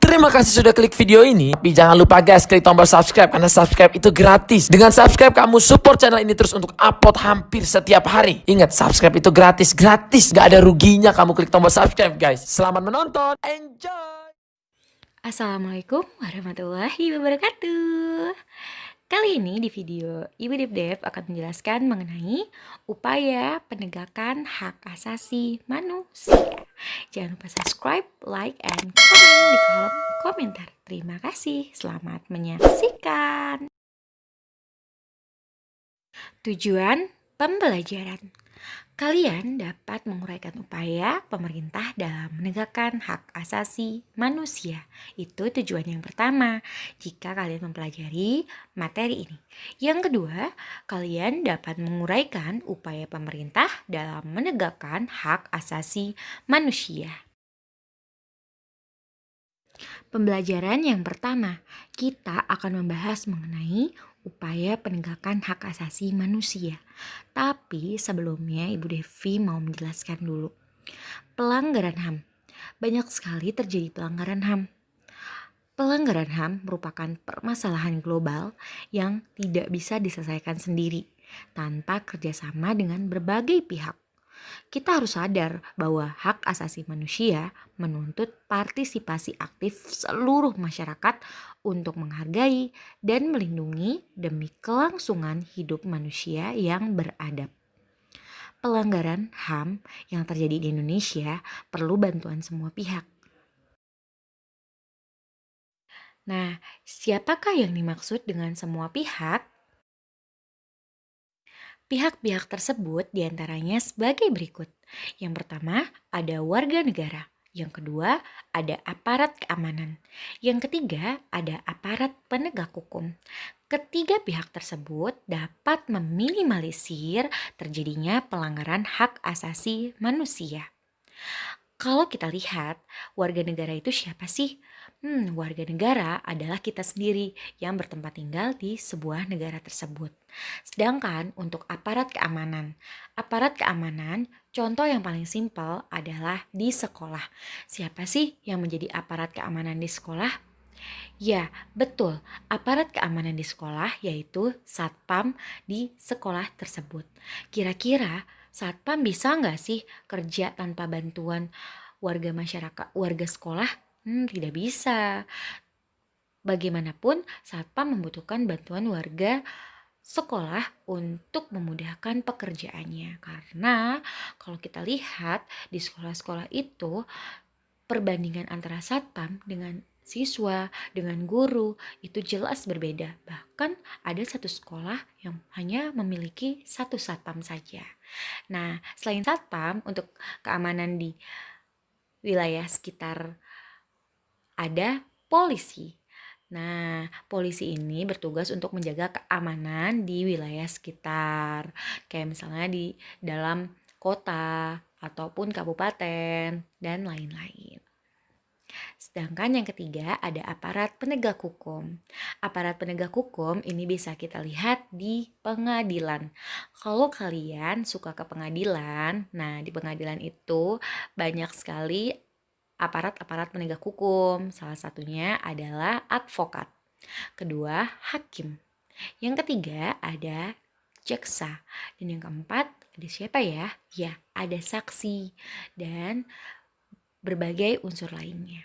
Terima kasih sudah klik video ini. Tapi jangan lupa guys, klik tombol subscribe karena subscribe itu gratis. Dengan subscribe kamu support channel ini terus untuk upload hampir setiap hari. Ingat, subscribe itu gratis, Gak ada ruginya kamu klik tombol subscribe guys. Selamat menonton, enjoy. Assalamualaikum warahmatullahi wabarakatuh. Kali ini di video Ibu Dev akan menjelaskan mengenai upaya penegakan hak asasi manusia. Jangan lupa subscribe, like, and comment di kolom komentar. Terima kasih, selamat menyaksikan. Tujuan pembelajaran. Kalian dapat menguraikan upaya pemerintah dalam menegakkan hak asasi manusia. Itu tujuan yang pertama jika kalian mempelajari materi ini. Yang kedua, kalian dapat menguraikan upaya pemerintah dalam menegakkan hak asasi manusia. Pembelajaran yang pertama, kita akan membahas mengenai upaya penegakan hak asasi manusia. Tapi sebelumnya Ibu Devi mau menjelaskan dulu. Pelanggaran HAM. Banyak sekali terjadi pelanggaran HAM. Pelanggaran HAM merupakan permasalahan global yang tidak bisa diselesaikan sendiri tanpa kerjasama dengan berbagai pihak. Kita harus sadar bahwa hak asasi manusia menuntut partisipasi aktif seluruh masyarakat untuk menghargai dan melindungi demi kelangsungan hidup manusia yang beradab. Pelanggaran HAM yang terjadi di Indonesia perlu bantuan semua pihak. Nah, siapakah yang dimaksud dengan semua pihak? Pihak-pihak tersebut diantaranya sebagai berikut. Yang pertama, ada warga negara. Yang kedua, ada aparat keamanan. Yang ketiga, ada aparat penegak hukum. Ketiga pihak tersebut dapat meminimalisir terjadinya pelanggaran hak asasi manusia. Kalau kita lihat, warga negara itu siapa sih? Warga negara adalah kita sendiri yang bertempat tinggal di sebuah negara tersebut. Sedangkan untuk aparat keamanan contoh yang paling simpel adalah di sekolah. Siapa sih yang menjadi aparat keamanan di sekolah? Ya, betul. Aparat keamanan di sekolah yaitu satpam di sekolah tersebut. Kira-kira satpam bisa nggak sih kerja tanpa bantuan warga masyarakat, warga sekolah? Tidak bisa. Bagaimanapun, satpam membutuhkan bantuan warga sekolah untuk memudahkan pekerjaannya. Karena kalau kita lihat di sekolah-sekolah itu, perbandingan antara satpam dengan siswa, dengan guru itu jelas berbeda. Bahkan ada satu sekolah yang hanya memiliki satu satpam saja. Nah, selain satpam, untuk keamanan di wilayah sekitar ada polisi. Nah, polisi ini bertugas untuk menjaga keamanan di wilayah sekitar. Kayak misalnya di dalam kota ataupun kabupaten dan lain-lain. Sedangkan yang ketiga ada aparat penegak hukum. Aparat penegak hukum ini bisa kita lihat di pengadilan. Kalau kalian suka ke pengadilan, nah di pengadilan itu banyak sekali aparat-aparat penegak hukum. Salah satunya adalah advokat. Kedua, hakim. Yang ketiga ada jaksa. Dan yang keempat ada siapa ya? Ya, ada saksi dan berbagai unsur lainnya.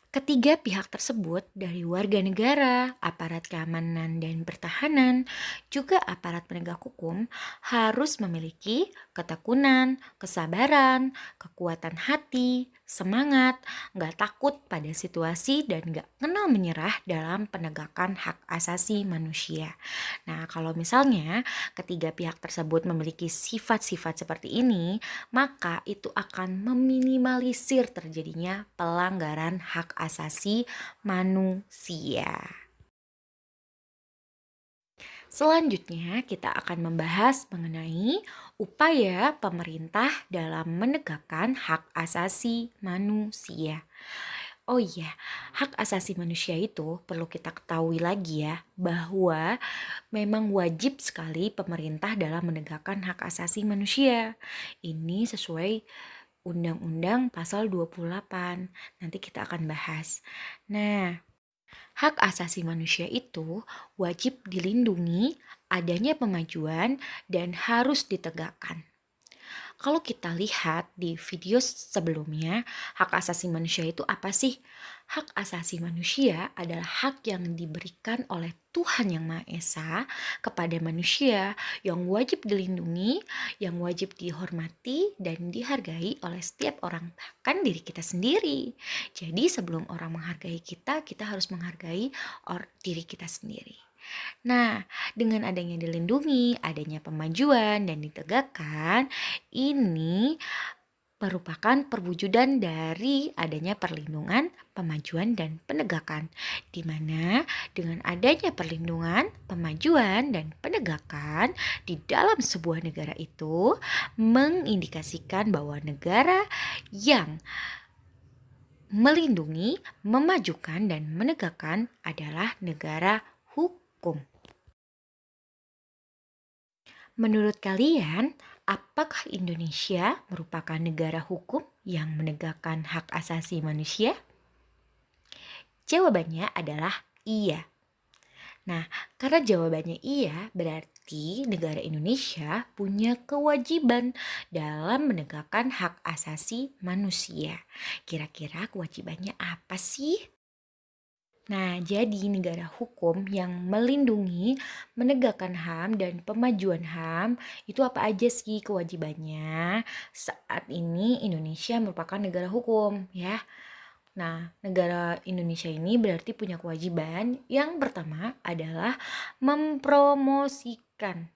Ketiga pihak tersebut dari warga negara, aparat keamanan dan pertahanan, juga aparat penegak hukum harus memiliki ketekunan, kesabaran, kekuatan hati, semangat, gak takut pada situasi dan gak kenal menyerah dalam penegakan hak asasi manusia. Nah, kalau misalnya ketiga pihak tersebut memiliki sifat-sifat seperti ini, maka itu akan meminimalisir terjadinya pelanggaran hak asasi manusia. Selanjutnya kita akan membahas mengenai upaya pemerintah dalam menegakkan hak asasi manusia. Oh iya, hak asasi manusia itu perlu kita ketahui lagi ya, bahwa memang wajib sekali pemerintah dalam menegakkan hak asasi manusia. Ini sesuai Undang-Undang Pasal 28. Nanti kita akan bahas. Nah, hak asasi manusia itu wajib dilindungi, adanya pemajuan, dan harus ditegakkan. Kalau kita lihat di video sebelumnya, hak asasi manusia itu apa sih? Hak asasi manusia adalah hak yang diberikan oleh Tuhan Yang Maha Esa kepada manusia yang wajib dilindungi, yang wajib dihormati dan dihargai oleh setiap orang, bahkan diri kita sendiri. Jadi sebelum orang menghargai kita, kita harus menghargai diri kita sendiri. Nah, dengan adanya dilindungi, adanya pemajuan dan ditegakkan, ini merupakan perwujudan dari adanya perlindungan, pemajuan, dan penegakan. Di mana dengan adanya perlindungan, pemajuan, dan penegakan di dalam sebuah negara itu mengindikasikan bahwa negara yang melindungi, memajukan, dan menegakkan adalah negara hukum. Menurut kalian, apakah Indonesia merupakan negara hukum yang menegakkan hak asasi manusia? Jawabannya adalah iya. Nah, karena jawabannya iya, berarti negara Indonesia punya kewajiban dalam menegakkan hak asasi manusia. Kira-kira kewajibannya apa sih? Nah, jadi negara hukum yang melindungi, menegakkan HAM dan pemajuan HAM itu apa aja sih kewajibannya? Saat ini Indonesia merupakan negara hukum ya. Nah, negara Indonesia ini berarti punya kewajiban. Yang pertama adalah mempromosikan.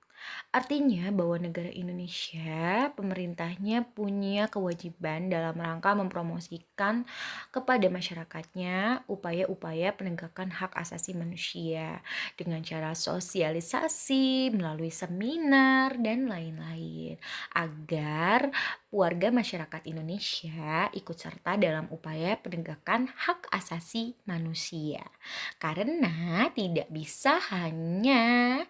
Artinya bahwa negara Indonesia, pemerintahnya punya kewajiban dalam rangka mempromosikan kepada masyarakatnya upaya-upaya penegakan hak asasi manusia dengan cara sosialisasi, melalui seminar, dan lain-lain. Agar warga masyarakat Indonesia ikut serta dalam upaya penegakan hak asasi manusia. Karena tidak bisa hanya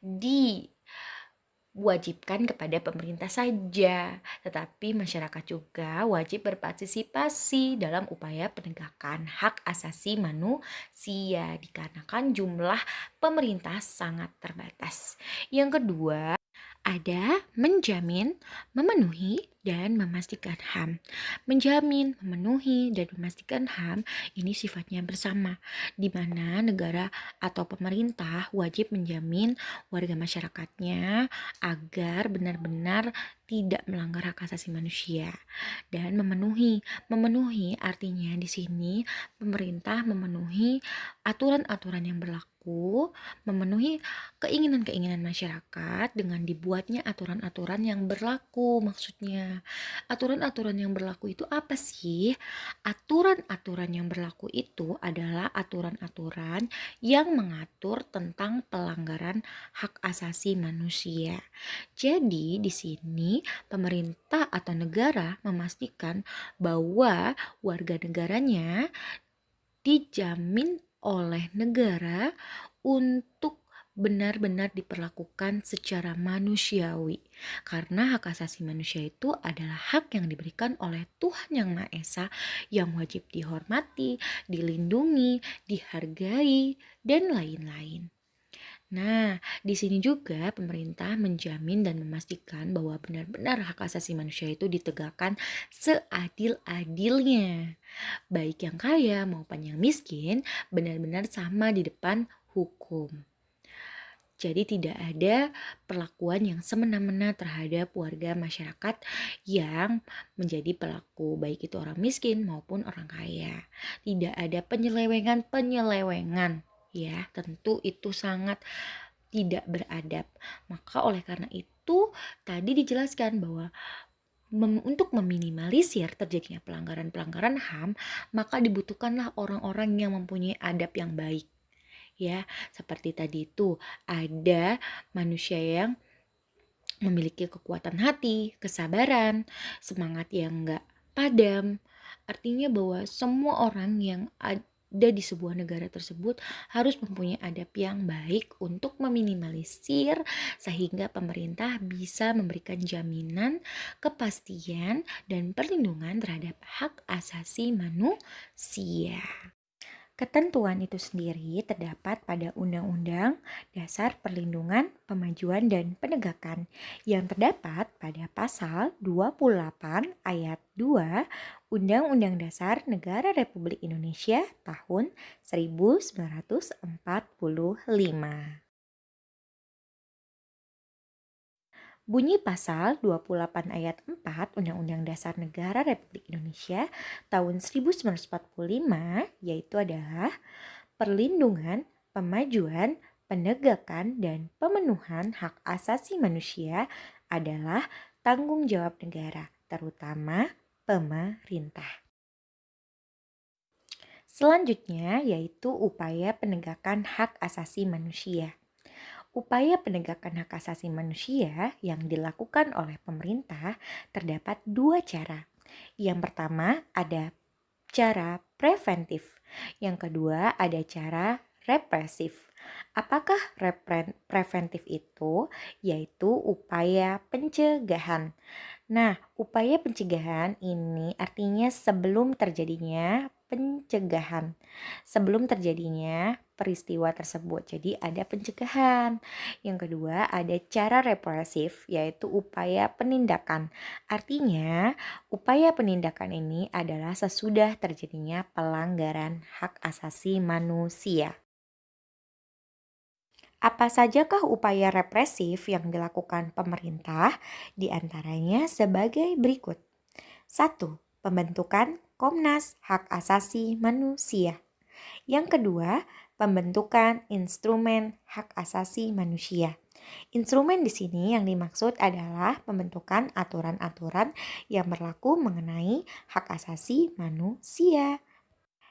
diwajibkan kepada pemerintah saja, tetapi masyarakat juga wajib berpartisipasi dalam upaya penegakan hak asasi manusia dikarenakan jumlah pemerintah sangat terbatas. Yang kedua, ada menjamin, memenuhi, dan memastikan HAM. Menjamin, memenuhi, dan memastikan HAM ini sifatnya bersama, di mana negara atau pemerintah wajib menjamin warga masyarakatnya agar benar-benar tidak melanggar hak asasi manusia. Dan memenuhi artinya di sini pemerintah memenuhi aturan-aturan yang berlaku, memenuhi keinginan-keinginan masyarakat dengan dibuatnya aturan-aturan yang berlaku. Maksudnya, aturan-aturan yang berlaku itu apa sih? Aturan-aturan yang berlaku itu adalah aturan-aturan yang mengatur tentang pelanggaran hak asasi manusia. Jadi, di sini pemerintah atau negara memastikan bahwa warga negaranya dijamin oleh negara untuk benar-benar diperlakukan secara manusiawi. Karena hak asasi manusia itu adalah hak yang diberikan oleh Tuhan Yang Maha Esa yang wajib dihormati, dilindungi, dihargai, dan lain-lain. Nah, di sini juga pemerintah menjamin dan memastikan bahwa benar-benar hak asasi manusia itu ditegakkan seadil-adilnya. Baik yang kaya maupun yang miskin benar-benar sama di depan hukum. Jadi tidak ada perlakuan yang semena-mena terhadap warga masyarakat yang menjadi pelaku, baik itu orang miskin maupun orang kaya. Tidak ada penyelewengan-penyelewengan, ya tentu itu sangat tidak beradab. Maka oleh karena itu tadi dijelaskan bahwa untuk meminimalisir terjadinya pelanggaran-pelanggaran HAM, maka dibutuhkanlah orang-orang yang mempunyai adab yang baik. Ya, seperti tadi itu ada manusia yang memiliki kekuatan hati, kesabaran, semangat yang enggak padam. Artinya bahwa semua orang yang di sebuah negara tersebut harus mempunyai adab yang baik untuk meminimalisir sehingga pemerintah bisa memberikan jaminan, kepastian, dan perlindungan terhadap hak asasi manusia. Ketentuan itu sendiri terdapat pada Undang-Undang Dasar Perlindungan, Pemajuan, dan Penegakan yang terdapat pada pasal 28 ayat 2 Undang-Undang Dasar Negara Republik Indonesia tahun 1945. Bunyi pasal 28 ayat 4 Undang-Undang Dasar Negara Republik Indonesia tahun 1945 yaitu adalah perlindungan, pemajuan, penegakan, dan pemenuhan hak asasi manusia adalah tanggung jawab negara, terutama pemerintah. Selanjutnya yaitu upaya penegakan hak asasi manusia. Upaya penegakan hak asasi manusia yang dilakukan oleh pemerintah terdapat dua cara. Yang pertama ada cara preventif, yang kedua ada cara represif. Apakah preventif itu? Yaitu upaya pencegahan. Nah, upaya pencegahan ini artinya sebelum terjadinya pencegahan, sebelum terjadinya peristiwa tersebut. Jadi ada pencegahan. Yang kedua ada cara represif, yaitu upaya penindakan. Artinya upaya penindakan ini adalah sesudah terjadinya pelanggaran hak asasi manusia. Apa sajakah upaya represif yang dilakukan pemerintah? Di antaranya sebagai berikut. 1. Pembentukan Komnas Hak Asasi Manusia. Yang kedua, pembentukan instrumen hak asasi manusia. Instrumen di sini yang dimaksud adalah pembentukan aturan-aturan yang berlaku mengenai hak asasi manusia.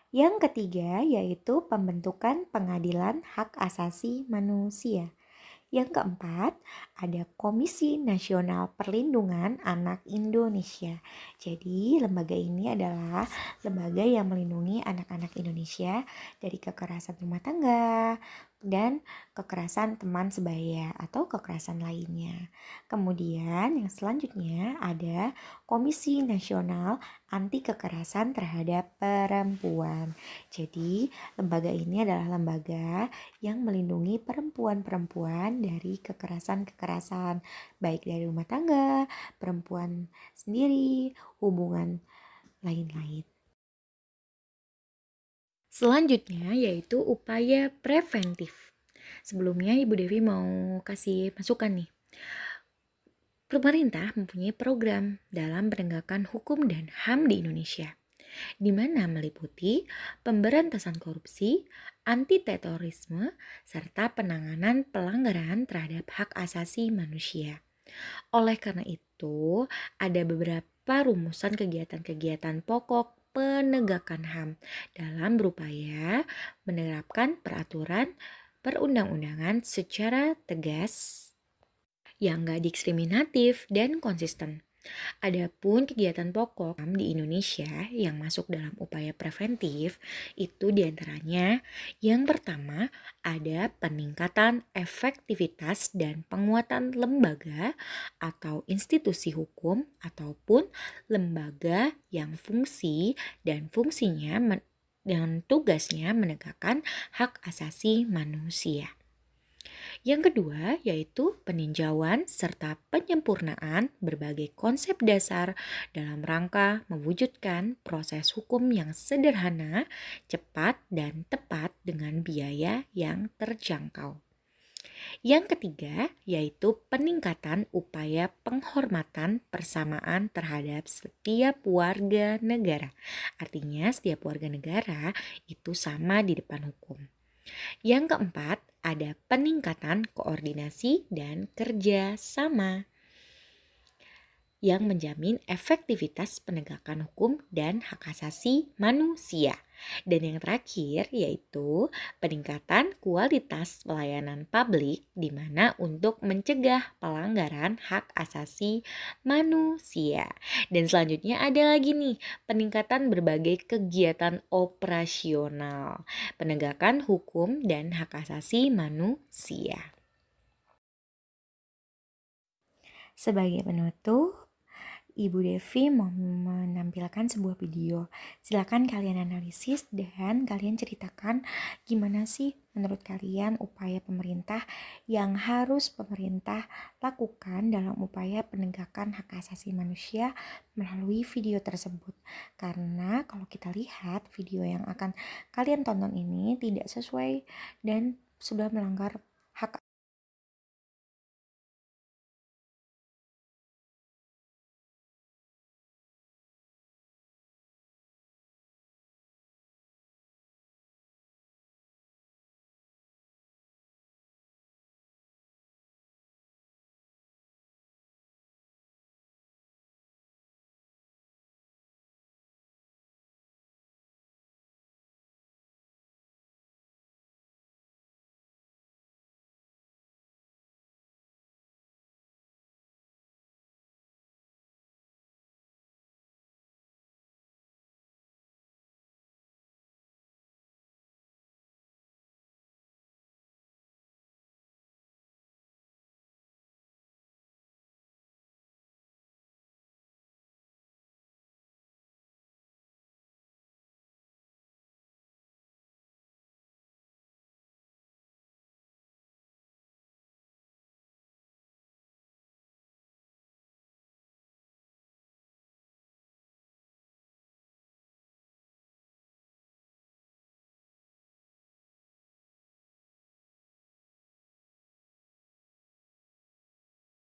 Yang ketiga yaitu pembentukan pengadilan hak asasi manusia. Yang keempat, ada Komisi Nasional Perlindungan Anak Indonesia. Jadi, lembaga ini adalah lembaga yang melindungi anak-anak Indonesia dari kekerasan rumah tangga dan kekerasan teman sebaya atau kekerasan lainnya. Kemudian, yang selanjutnya ada Komisi Nasional Anti Kekerasan Terhadap Perempuan. Jadi, lembaga ini adalah lembaga yang melindungi perempuan-perempuan dari kekerasan-kekerasan baik dari rumah tangga, perempuan sendiri, hubungan lain-lain. Selanjutnya yaitu upaya preventif. Sebelumnya Ibu Devi mau kasih masukan nih. Pemerintah mempunyai program dalam penegakan hukum dan HAM di Indonesia, di mana meliputi pemberantasan korupsi, anti-terorisme, serta penanganan pelanggaran terhadap hak asasi manusia. Oleh karena itu, ada beberapa rumusan kegiatan-kegiatan pokok penegakan HAM dalam berupaya menerapkan peraturan perundang-undangan secara tegas yang gak diskriminatif dan konsisten. Adapun kegiatan pokok di Indonesia yang masuk dalam upaya preventif itu diantaranya yang pertama ada peningkatan efektivitas dan penguatan lembaga atau institusi hukum ataupun lembaga yang fungsi dan fungsinya dan tugasnya menegakkan hak asasi manusia. Yang kedua yaitu peninjauan serta penyempurnaan berbagai konsep dasar dalam rangka mewujudkan proses hukum yang sederhana, cepat, dan tepat dengan biaya yang terjangkau. Yang ketiga yaitu peningkatan upaya penghormatan persamaan terhadap setiap warga negara. Artinya setiap warga negara itu sama di depan hukum. Yang keempat, ada peningkatan koordinasi dan kerja sama yang menjamin efektivitas penegakan hukum dan hak asasi manusia. Dan yang terakhir yaitu peningkatan kualitas pelayanan publik di mana untuk mencegah pelanggaran hak asasi manusia. Dan selanjutnya ada lagi nih, peningkatan berbagai kegiatan operasional, penegakan hukum dan hak asasi manusia. Sebagai penutup, Ibu Devi mau menampilkan sebuah video. Silakan kalian analisis dan kalian ceritakan gimana sih menurut kalian upaya pemerintah yang harus pemerintah lakukan dalam upaya penegakan hak asasi manusia melalui video tersebut. Karena kalau kita lihat video yang akan kalian tonton ini tidak sesuai dan sudah melanggar hak